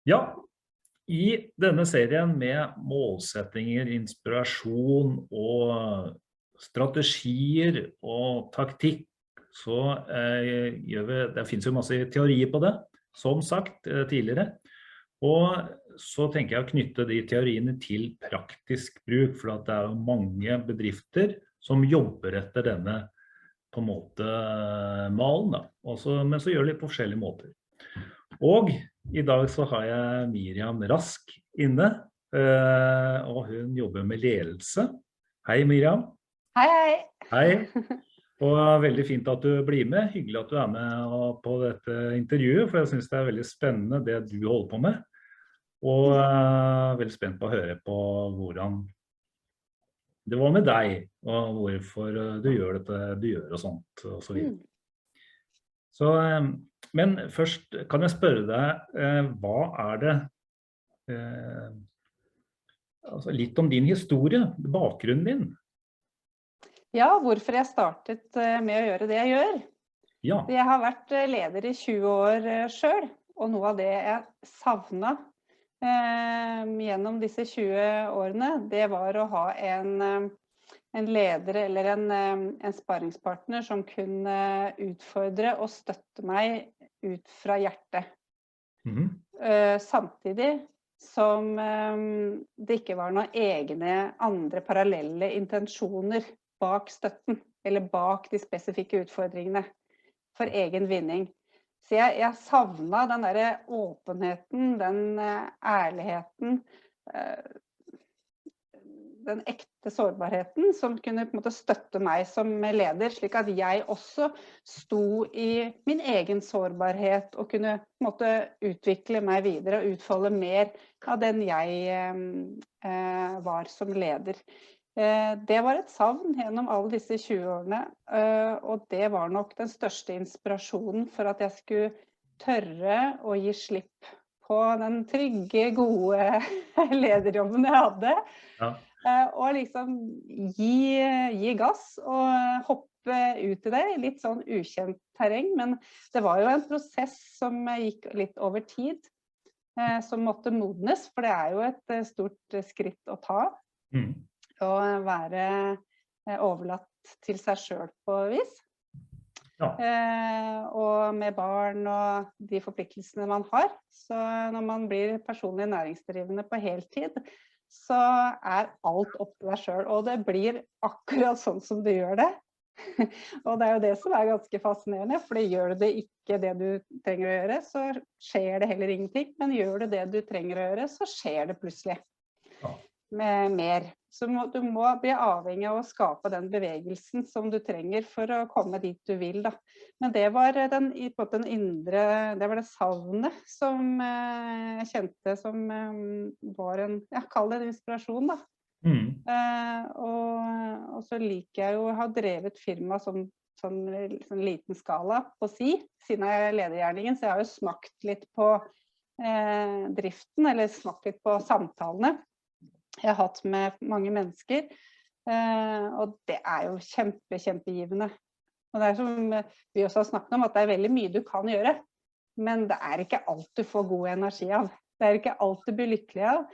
Ja, i denne serien med målsettinger, inspirasjon og strategier og taktikk, så gjør vi, det finnes jo masse teorier på det, som sagt tidligere. Og så tenker jeg å knytte de teoriene til praktisk bruk, for at det er jo mange bedrifter som jobber etter denne på en måte malen da. Men så gjør de på forskjellige måter. Og i dag så har jeg Miriam Rask inne, og hun jobber med ledelse. Hei Miriam. Hei, hei. Hei. Og veldig fint at du blir med. Hyggelig at du er med på dette intervjuet, for jeg synes det er veldig spennende det du holder på med. Og veldig spent på å høre på hvordan det var med deg, og hvorfor du gjør dette du gjør og sånt, og så videre. Så, men først kan jeg spørre deg, hva er det, altså litt om din historie, bakgrunnen din? Ja, hvorfor jeg startet med å gjøre det jeg gjør. Ja. Jeg har vært leder i 20 år selv, og noe av det jeg savnet gjennom disse 20 årene, det var å ha en leder eller en sparringspartner som kunne utfordre og støtte meg ut fra hjertet. Samtidig som det ikke var noen egne andre parallelle intensjoner bak støtten, eller bak de spesifikke utfordringene for egen vinning. Så jeg savnet den der åpenheten, den ærligheten, den ekte sårbarheten som kunne på en måte støtte meg som leder, slik at jeg også sto i min egen sårbarhet og kunne på en måte utvikle meg videre og utfolde mer av den jeg var som leder. Det var et savn gjennom alle disse 20 årene, og det var nok den største inspirasjonen for at jeg skulle tørre å gi slipp på den trygge, gode lederjobben jeg hadde. Ja. Og liksom gi gass og hoppe ut i det, litt sånn ukjent terreng, men det var jo en prosess som gikk litt over tid, som måtte modnes, for det er jo et stort skritt å ta. Å være overlatt til seg selv på vis. Ja. Og med barn og de forpliktelsene man har. Så når man blir personlig næringsdrivende på heltid, så er alt opp til deg selv. Og det blir akkurat sånn som du gjør det. Og det er jo det som er ganske fascinerende, for gjør du det ikke det du trenger å gjøre, så skjer det heller ingenting. Men gjør du det du trenger å gjøre, så skjer det plutselig. Med mer. Så du må bli avhengig av å skape den bevegelsen som du trenger for å komme dit du vil da. Men det var den indre, det var det savnet som jeg kjente som var kall det en inspirasjon da. Og så liker jeg jo å ha drevet firma som sånn liten skala på siden jeg er ledergjerningen, så jeg har jo smakt litt på driften, eller smakt litt på samtalene jeg har hatt med mange mennesker, og det er jo kjempegivende. Og det er som vi også har snakket om, at det er veldig mye du kan gjøre, men det er ikke alt du får god energi av. Det er ikke alt du blir lykkelig av.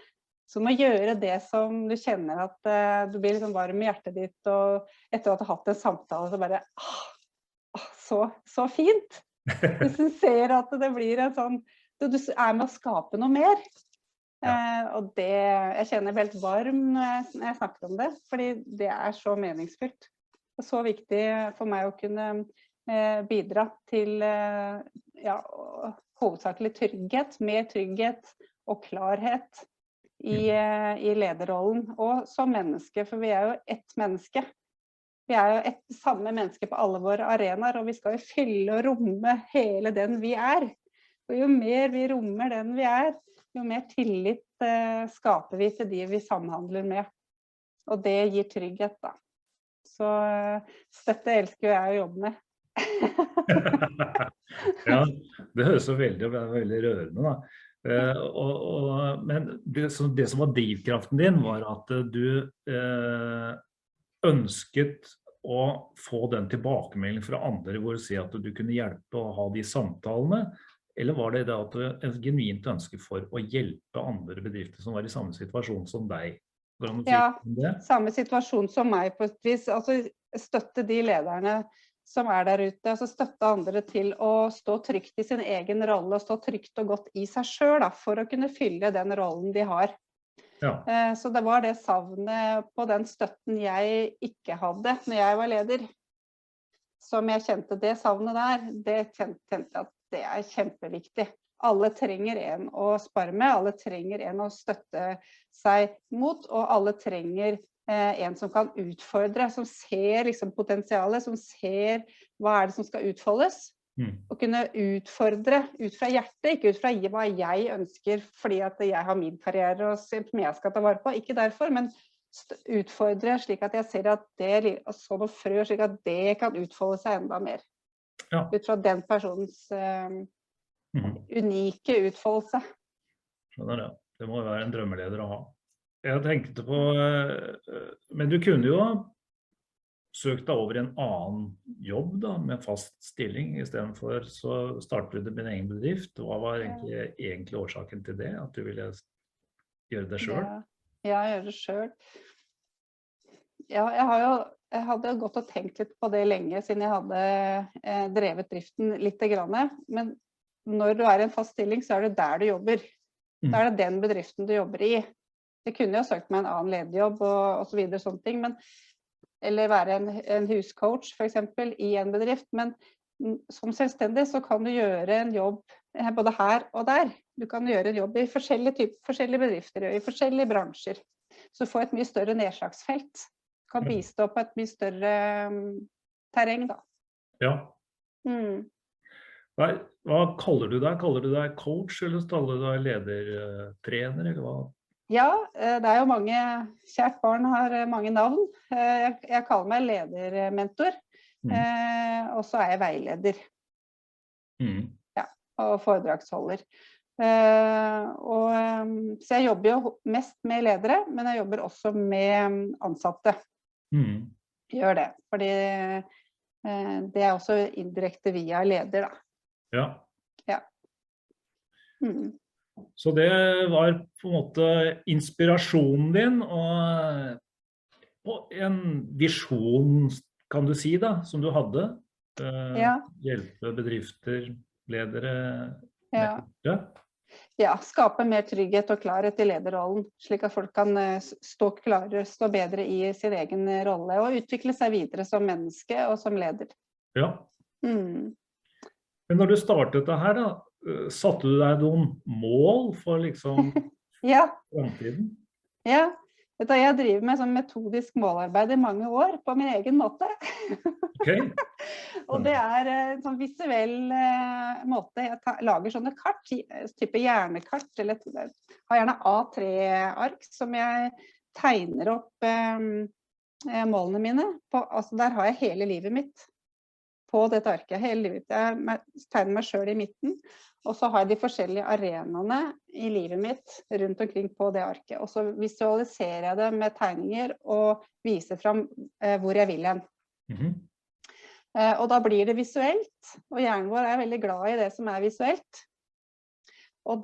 Så må gjøre det som du kjenner at du blir liksom varm i hjertet ditt, og etter at du har hatt en samtale, så bare, så fint. Hvis du ser at det blir en sånn, du er med å skape noe mer. Og det, jeg kjenner helt varm når jeg snakker om det, fordi det er så meningsfylt. Det er så viktig for meg å kunne bidra til hovedsakelig trygghet, mer trygghet og klarhet i lederrollen, og som menneske, for vi er jo ett menneske. Vi er jo ett samme menneske på alle våre arenaer, og vi skal jo fylle og romme hele den vi er. Og jo mer vi rommer den vi er, jo mer tillit skaper vi til de vi samhandler med. Og det gir trygghet da. Så dette elsker jeg å jobbe med. Ja, det høres så veldig rørende da. Men det som var drivkraften din var at du ønsket å få den tilbakemelding fra andre hvor du sier at du kunne hjelpe å ha de samtalene, Eller var det at du et genuint ønske for å hjelpe andre bedrifter som var i samme situasjon som deg? Går det an å si Ja, litt om det? samme situasjon som meg på et vis. Altså støtte de lederne som der ute, altså støtte andre til å stå trygt i sin egen rolle, og stå trygt og godt i seg selv da, for å kunne fylle den rollen de har. Ja, Så det var det savnet på den støtten jeg ikke hadde når jeg var leder, som jeg kjente det savnet der, det kjente jeg at det kjempeviktig. Alle trenger en å spare med, alle trenger en å støtte seg mot, og alle trenger en som kan utfordre, som ser liksom potensialet, som ser hva det som skal utfoldes. Og kunne utfordre ut fra hjertet, ikke ut fra hva jeg ønsker fordi at jeg har min karriere og som jeg skal ta vare på, ikke derfor, men utfordre slik at jeg ser at det så noe frø, slik at det kan utfolde seg enda mer. ja. Ut fra den personens unike utfoldelse. Skjønner det. Det må jo være en drømmeleder å ha. Jeg tenkte på, men du kunne jo ha søkt deg over i en annen jobb da, med fast stilling, i stedet for så startet du din egen bedrift. Hva var egentlig årsaken til det, at du ville gjøre det selv? Ja, gjøre det selv. Ja, jeg hadde gått og tenkt litt på det lenge, siden jeg hadde drevet driften litt grann. Men når du i en fast stilling, så det der du jobber. Da det den bedriften du jobber i. Jeg kunne jo søkt meg en annen lederjobb og så videre, sånne ting, eller være en huscoach for eksempel i en bedrift, men som selvstendig så kan du gjøre en jobb både her og der. Du kan gjøre en jobb i forskjellige bedrifter, i forskjellige bransjer. Så du får et mye større nedslagsfelt. Du kan bistå på et mye større terreng da. Ja. Hva kaller du deg? Kaller du deg coach, eller kaller du deg ledertrener, eller hva? Ja, det jo mange, kjært barn har mange navn. Jeg kaller meg ledermentor, og så jeg veileder. Ja, og foredragsholder. Så jeg jobber jo mest med ledere, men jeg jobber også med ansatte. Gjør det, fordi det også indirekte via leder da. Ja. Ja. Så det var på en måte inspirasjonen din, og en visjon, kan du si da, som du hadde. Hjelpe bedrifter, ledere. Ja, skape mer trygghet og klarhet i lederrollen, slik at folk kan stå bedre i sin egen rolle, og utvikle seg videre som menneske og som leder. Ja. Men når du startet det her da, satte du deg noen mål for liksom fremtiden? Ja, jeg driver med sånn metodisk målarbeid i mange år på min egen måte. Og det en sånn visuell måte. Jeg lager sånne kart, type hjernekart, eller har gjerne A3-ark som jeg tegner opp målene mine på. Altså der har jeg hele livet mitt på dette arket, hele livet. Jeg tegner meg selv i midten, og så har jeg de forskjellige arenaene i livet mitt rundt omkring på det arket. Og så visualiserer jeg det med tegninger og viser frem hvor jeg vil hen. Og da blir det visuelt, og hjernen vår veldig glad i det som visuelt. Og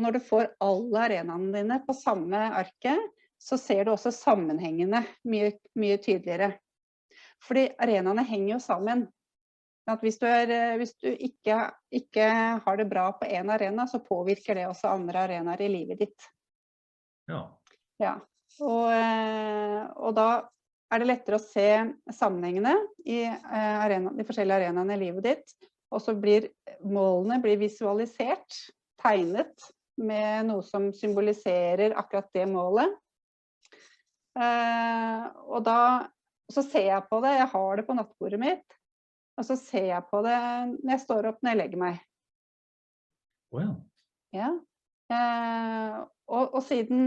når du får alle arenaene dine på samme arket, så ser du også sammenhengene mye tydeligere. Fordi arenaene henger jo sammen. At hvis du ikke har det bra på en arena, så påvirker det også andre arenaer i livet ditt. Ja. Og da det lettere å se sammenhengene i de forskjellige arenaene i livet ditt, og så målene blir visualisert, tegnet med noe som symboliserer akkurat det målet. Og så ser jeg på det, jeg har det på nattbordet mitt, og så ser jeg på det når jeg står opp, når jeg legger meg. Ja. Og siden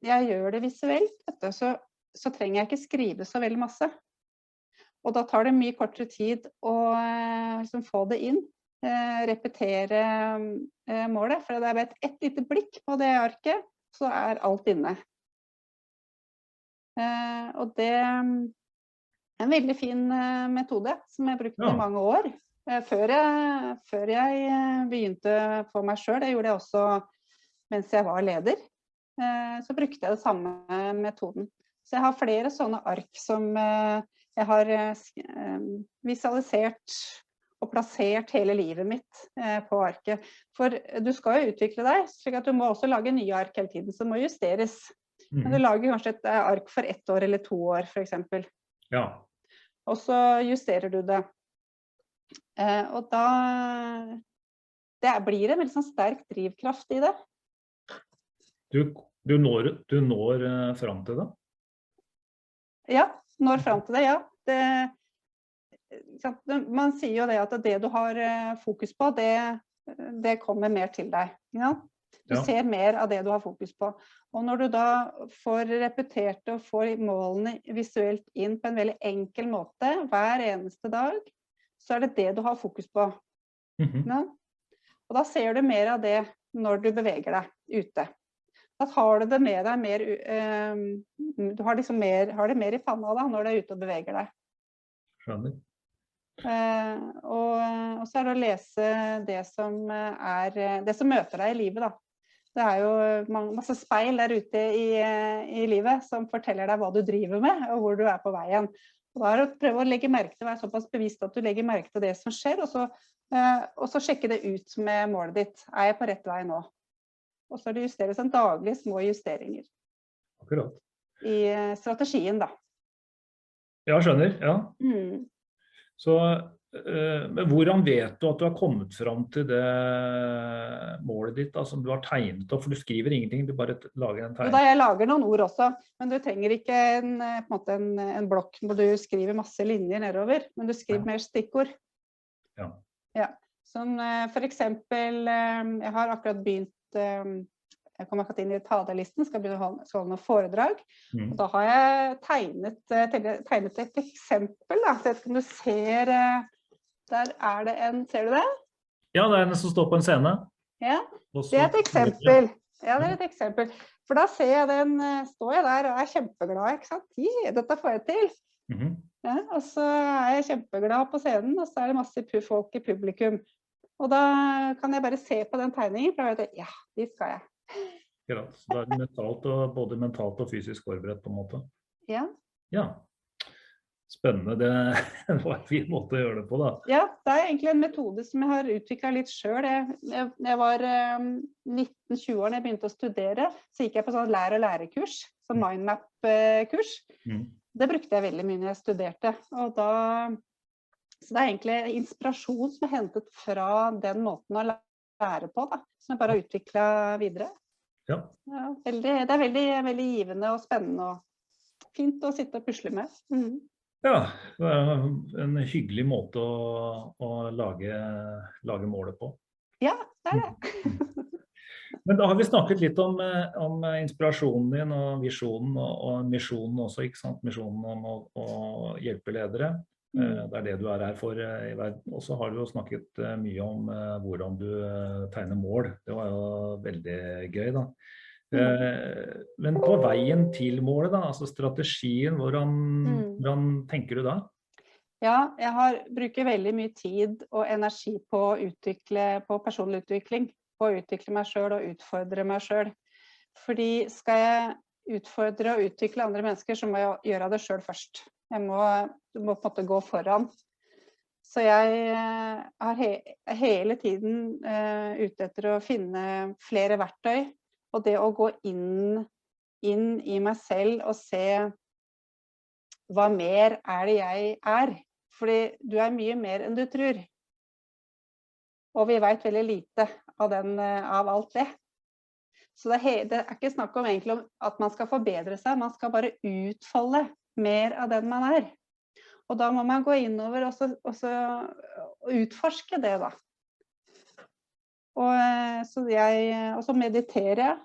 jeg gjør det visuelt, så trenger jeg ikke skrive så veldig masse. Og da tar det mye kortere tid å liksom få det inn, repetere målet, for det bare et lite blikk på det arket, så alt inne. Og det en veldig fin metode som jeg har brukt i mange år. Før jeg begynte for meg selv, det gjorde jeg også mens jeg var leder, så brukte jeg det samme metoden. Så jeg har flere sånne ark som jeg har visualisert og plassert hele livet mitt på arket. For du skal jo utvikle deg, slik at du må også lage nye ark hele tiden, som må justeres. Men du lager kanskje et ark for 1 år eller 2 år, for eksempel. Ja. Og så justerer du det. Og da blir det en veldig sånn sterk drivkraft i det. Du når frem til det? Ja, når frem til det, ja. Man sier jo det at det du har fokus på, det kommer mer til deg. Ja? Du ser mer av det du har fokus på. Og når du da får repetert og får målene visuelt inn på en veldig enkel måte hver eneste dag, så det det du har fokus på. Ja? Og da ser du mer av det når du beveger deg ute. Da har du det med deg mer, du har liksom har det mer i panna da, når du ute og beveger deg. Skjønner. Og så det å lese det som møter deg i livet da. Det jo masse speil der ute i livet som forteller deg hva du driver med, og hvor du på veien. Og da det å prøve å legge merke til, være såpass bevisst at du legger merke til det som skjer, og så sjekke det ut med målet ditt. Jeg på rett vei nå? Og så det justeres en daglig små justeringer. Akkurat. I strategien da. Ja, skjønner, ja. Så, men hvordan vet du at du har kommet frem til det målet ditt da, som du har tegnet opp? For du skriver ingenting, du bare lager en tegning. Jo da, jeg lager noen ord også, men du trenger ikke en blokk hvor du skriver masse linjer nedover, men du skriver mer stikkord. Ja. Ja, som for eksempel, jeg har akkurat begynt, jeg kommer akkurat inn i talerlisten, skal begynne å holde noen foredrag, og da har jeg tegnet et eksempel da, så jeg vet ikke om du ser, der det ser du det? Ja, det en som står på en scene. Ja, det et eksempel. Ja, det et eksempel. For da ser jeg den, står jeg der og kjempeglad, ikke sant? Dette får jeg til. Ja, og så jeg kjempeglad på scenen, og så det masse folk i publikum. Og da kan jeg bare se på den tegningen, for da vet jeg, ja, de skal jeg. Ja, så det både mentalt og fysisk forberedt på en måte. Ja. Ja. Spennende, det var en fin måte å gjøre det på da. Ja, det egentlig en metode som jeg har utviklet litt selv. Jeg var 19-20 år når jeg begynte å studere, så gikk jeg på sånn lære-kurs, sånn mindmap-kurs. Det brukte jeg veldig mye når jeg studerte, og så det egentlig inspirasjon som hentet fra den måten å lære på da, som jeg bare har utviklet videre. Ja, det veldig, veldig givende og spennende og fint å sitte og pusle med. Ja, det en hyggelig måte å lage målet på. Ja, det det. Men da har vi snakket litt om inspirasjonen din og visjonen og misjonen også, ikke sant? Misjonen om å hjelpe ledere. Det det du her for i verden. Og så har du jo snakket mye om hvordan du tegner mål. Det var jo veldig gøy da. Men på veien til målet da, altså strategien, hvordan tenker du da? Ja, jeg bruker veldig mye tid og energi på å på personlig utvikling, på å utvikle meg selv og utfordre meg selv. Fordi skal jeg utfordre og utvikle andre mennesker, så må jeg gjøre det selv først. Du må på en måte gå foran. Så jeg har hele tiden ute etter å finne flere verktøy, og det å gå inn i meg selv og se hva mer det jeg Fordi du mye mer enn du tror. Og vi vet veldig lite av alt det. Så det ikke snakk om egentlig at man skal forbedre seg, man skal bare utfolde mer av den man Og da må man gå innover og så utforske det da. Og så mediterer jeg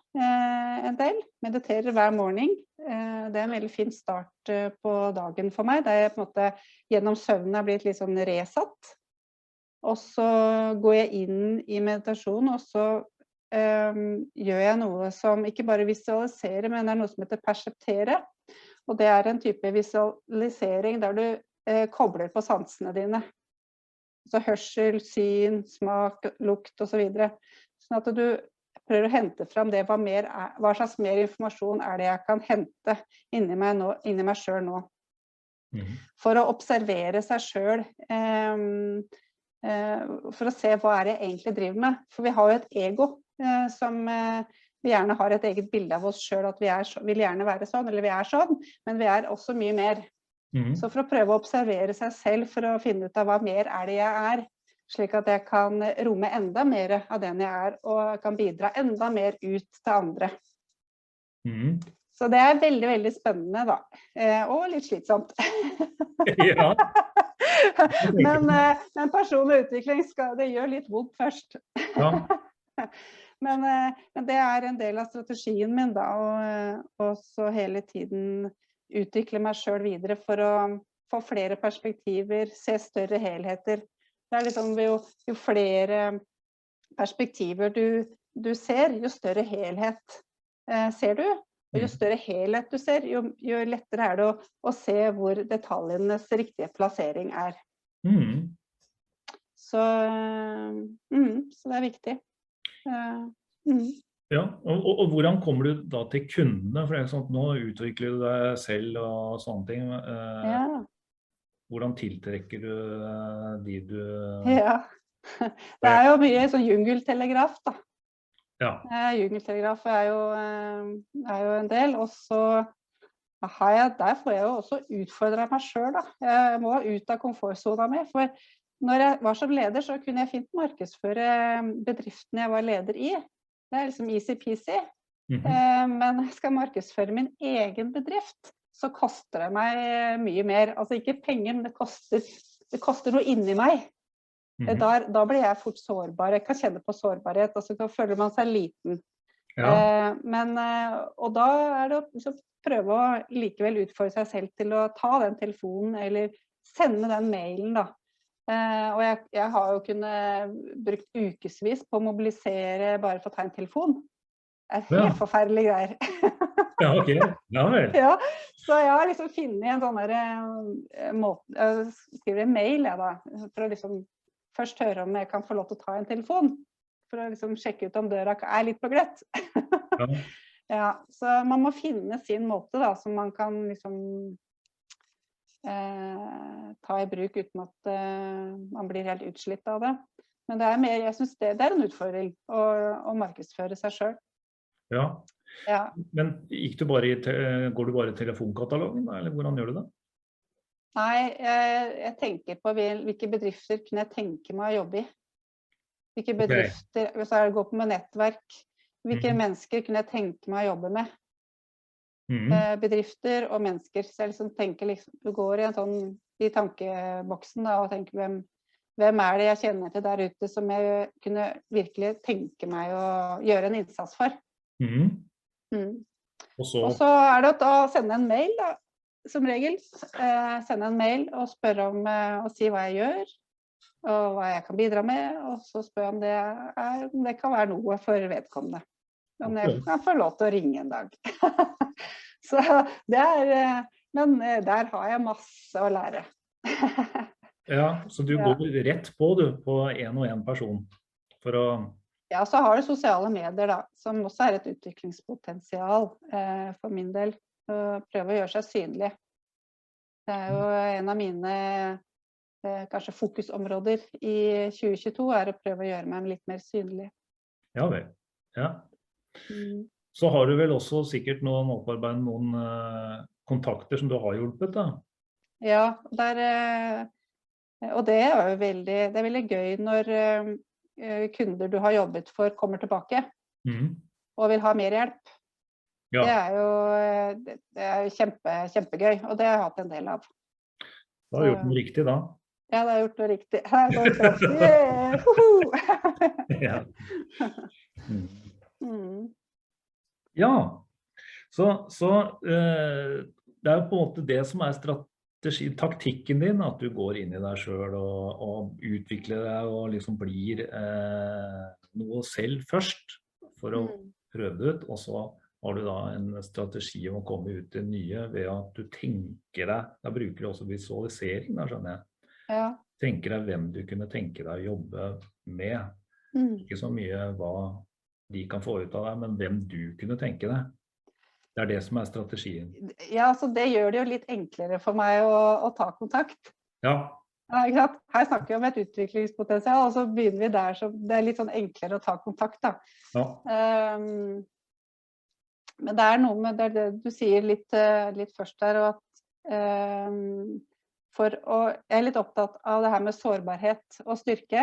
en del, mediterer hver morgen. Det en veldig fin start på dagen for meg, der jeg på en måte gjennom søvnen har blitt litt sånn resatt. Og så går jeg inn i meditasjon, og så gjør jeg noe som ikke bare visualiserer, men det noe som heter perseptere. Og det en type visualisering der du kobler på sansene dine. Altså hørsel, syn, smak, lukt og så videre. Sånn at du prøver å hente frem det, hva slags mer informasjon det jeg kan hente inni meg selv nå. For å observere seg selv, for å se hva det jeg egentlig driver med. For vi har jo et ego som vi gjerne har et eget bilde av oss selv, at vi vil gjerne være sånn, eller vi sånn, men vi også mye mer. Så for å prøve å observere seg selv, for å finne ut av hva mer det jeg slik at jeg kan romme enda mer av den jeg og kan bidra enda mer ut til andre. Så det veldig, veldig spennende da, og litt slitsomt. Ja. Men personlig utvikling det gjør litt vondt først. Ja. Men det en del av strategien min da, og så hele tiden utvikle meg selv videre for å få flere perspektiver, se større helheter. Det liksom jo flere perspektiver du ser, jo større helhet ser du. Og jo større helhet du ser, jo lettere det å se hvor detaljenes riktige plassering Så det viktig. Ja, og hvordan kommer du da til kundene? For det sånn at nå utvikler du deg selv og sånne ting. Hvordan tiltrekker du de du... Ja, det jo mye sånn jungeltelegraf da. Ja. Jungeltelegraf jo en del, og så der får jeg jo også utfordre meg selv da. Jeg må ut av komfortzona mi, for når jeg var som leder så kunne jeg fint markedsføre bedriften jeg var leder i. Det liksom easy peasy. Men jeg skal markedsføre min egen bedrift, så koster det meg mye mer. Altså ikke penger, men det koster noe inni meg. Da blir jeg fort sårbar. Jeg kan kjenne på sårbarhet, og så føler man seg liten. Ja. Og da det å prøve å likevel utfordre seg selv til å ta den telefonen, eller sende den mailen da. Og jeg har jo kunnet brukt ukesvis på å mobilisere bare for å ta en telefon. Det helt forferdelige greier. Ja, ok. Ja, vel. Ja, så jeg har liksom funnet en sånn måte, jeg skriver en mail da, for å liksom først høre om jeg kan få lov til å ta en telefon, for å liksom sjekke ut om døra litt på gløtt. Ja. Ja, så man må finne sin måte da, som man kan liksom ta i bruk uten at man blir helt utslitt av det. Men det mer, jeg synes det en utfordring å markedsføre seg selv. Ja. Ja. Men går du bare i telefonkatalogen, eller hvordan gjør du det? Nei, jeg tenker på hvilke bedrifter kunne jeg tenke meg å jobbe i. Hvilke bedrifter, hvis jeg går på med nettverk, hvilke mennesker kunne jeg tenke meg å jobbe med? Bedrifter og mennesker. Så jeg liksom tenker, du går i tankeboksen da, og tenker hvem det jeg kjenner til der ute som jeg kunne virkelig tenke meg å gjøre en innsats for. Og så det å sende en mail da, som regel. Sende en mail og spørre om å si hva jeg gjør, og hva jeg kan bidra med, og så spørre om det kan være noe for vedkommende. Om jeg kan få lov til å ringe en dag. Så men der har jeg masse å lære. Ja, så du går rett på en og en person for å... Ja, så har du sosiale medier da, som også et utviklingspotensial for min del. Prøve å gjøre seg synlig. Det jo en av mine kanskje fokusområder i 2022 å prøve å gjøre meg litt mer synlig. Ja vel, ja. Så har du vel også sikkert noen kontakter som du har hjulpet da? Ja, og det jo veldig, det veldig gøy når kunder du har jobbet for kommer tilbake og vil ha mer hjelp. Ja. Det jo kjempegøy, og det har jeg hatt en del av. Da har du gjort noe riktig da? Ja, det har gjort noe riktig. Her går det. Ja. Ja, så det jo på en måte det som taktikken din, at du går inn i deg selv og utvikler deg og liksom blir noe selv først for å prøve det ut, og så har du da en strategi om å komme ut til nye ved at du tenker deg, da bruker du også visualisering, da skjønner jeg. Ja. tenke deg hvem du kunne tenke deg å jobbe med. Ikke så mye hva de kan få ut av deg, men hvem du kunne tenke deg. Det er det som er strategien. Ja, så det gjør det jo litt enklere for meg å ta kontakt. Ja. Ja, ikke sant? Her snakker vi om et utviklingspotensial, og så begynner vi der, så det er litt sånn enklere å ta kontakt da. Ja. Men det er noe med det du sier litt først der, og at jeg er litt opptatt av det her med sårbarhet og styrke,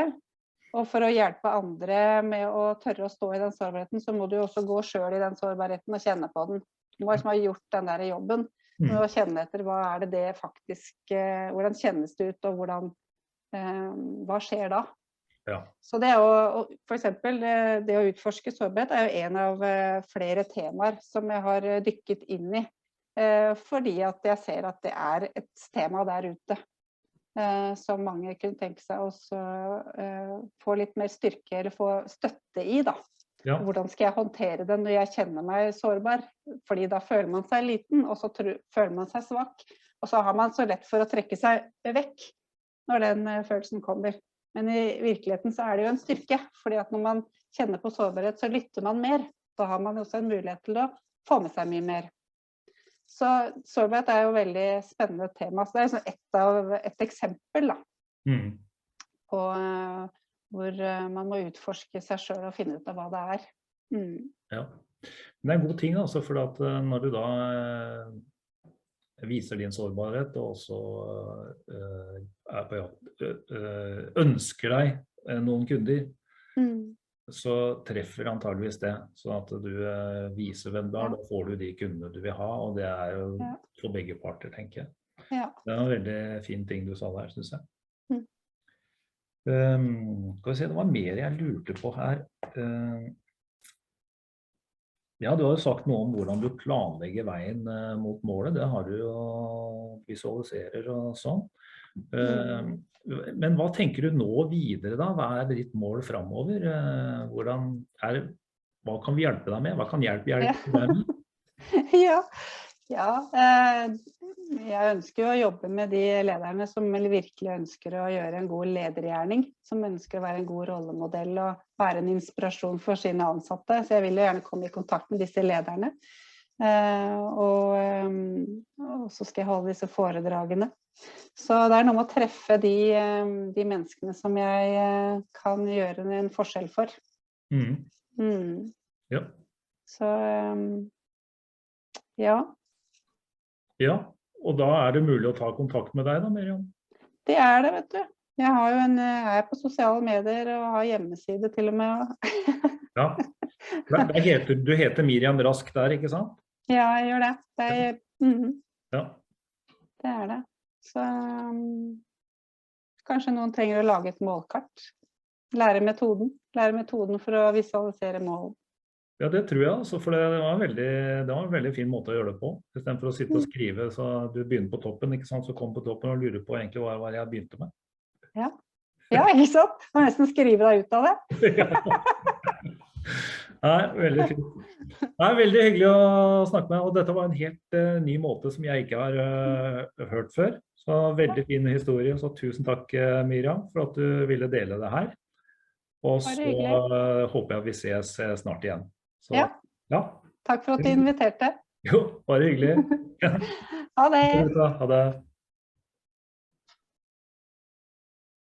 og for å hjelpe andre med å tørre å stå i den sårbarheten, så må du jo også gå selv i den sårbarheten og kjenne på den. Du må liksom ha gjort den der jobben. Med å kjenne etter hva er det faktisk, hvordan kjennes det ut, og hva skjer da? Ja. Så det for eksempel, det å utforske sårbarhet er jo en av flere temaer som jeg har dykket inn i, fordi at jeg ser at det er et tema der ute, som mange kunne tenke seg å få litt mer styrke, eller få støtte i da. Ja. Hvordan skal jeg håndtere det når jeg kjenner meg sårbar? Fordi da føler man seg liten, og så føler man seg svak. Og så har man så lett for å trekke seg vekk når den følelsen kommer. Men i virkeligheten så er det jo en styrke, fordi at når man kjenner på sårbarhet, så lytter man mer. Da har man også en mulighet til å få med seg mye mer. Så sårbarhet er jo veldig spennende tema. Så det er liksom et eksempel da, på hvor man må utforske seg selv og finne ut av hva det er. Ja, men det er en god ting altså, for at når du da viser din sårbarhet, og også ønsker deg noen kunder, så treffer antageligvis det, så at du viser hvem du er, da får du de kundene du vil ha, og det er jo for begge parter, tenker jeg. Ja. Det er en veldig fin ting du sa der, synes jeg. Skal vi se, det var mer jeg lurte på her. Ja, du har jo sagt noe om hvordan du planlegger veien mot målet, det har du jo visualiserer og sånn. Men hva tenker du nå videre da? Hva er ditt mål fremover? Hva kan vi hjelpe deg med? Hva kan hjelpe deg med? Ja, jeg ønsker å jobbe med de lederne som virkelig ønsker å gjøre en god ledergjerning, som ønsker å være en god rollemodell og være en inspirasjon for sine ansatte. Så jeg vil jo gjerne komme i kontakt med disse lederne. Og så skal jeg holde disse foredragene. Så det er noe med å treffe de menneskene som jeg kan gjøre en forskjell for. Ja. Så ja. Ja, og da er det mulig å ta kontakt med deg da, Miriam? Det er det, vet du. Jeg har jo er på sosiale medier og har hjemmeside til og med. Ja, du heter Miriam Rask der, ikke sant? Ja, jeg gjør det. Ja. Det er det. Så kanskje noen trenger å lage et målkart. Lære metoden for å visualisere mål. Ja, det tror jeg, altså, for det var en veldig fin måte å gjøre det på. I stedet for å sitte og skrive, så du begynner på toppen, ikke sant? Så kom på toppen og lurer på egentlig hva jeg begynte med. Ja, ikke sant? Du må nesten skrive deg ut av det. Nei, veldig fint. Det er veldig hyggelig å snakke med, og dette var en helt ny måte som jeg ikke har hørt før. Så veldig fin historie, så tusen takk, Miriam, for at du ville dele det her. Og så håper jeg vi ses snart igjen. Så, ja. Takk for at du inviterte. Jo, bare hyggelig. Ha det. Ha det.